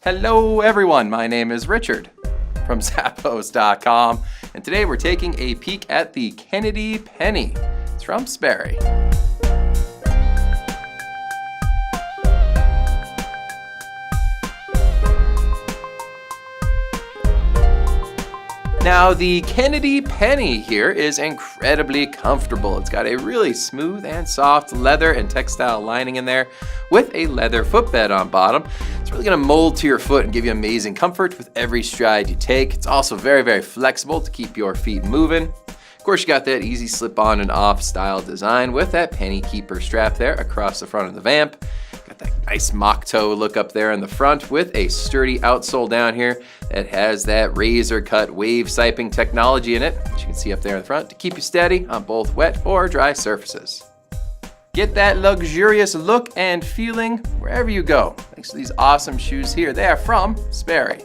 Hello everyone, my name is Richard from Zappos.com, and today we're taking a peek at the Kennedy Penny. It's from Sperry. Now, the Kennedy Penny here is incredibly comfortable. It's got a really smooth and soft leather and textile lining in there with a leather footbed on bottom. It's really gonna mold to your foot and give you amazing comfort with every stride you take. It's also very, very flexible to keep your feet moving. Of course, you got that easy slip on and off style design with that penny keeper strap there across the front of the vamp. Got that nice mock toe look up there in the front with a sturdy outsole down here that has that Razor-Cut Wave-Siping technology in it, as you can see up there in the front, to keep you steady on both wet or dry surfaces. Get that luxurious look and feeling wherever you go. Thanks to these awesome shoes here. They are from Sperry.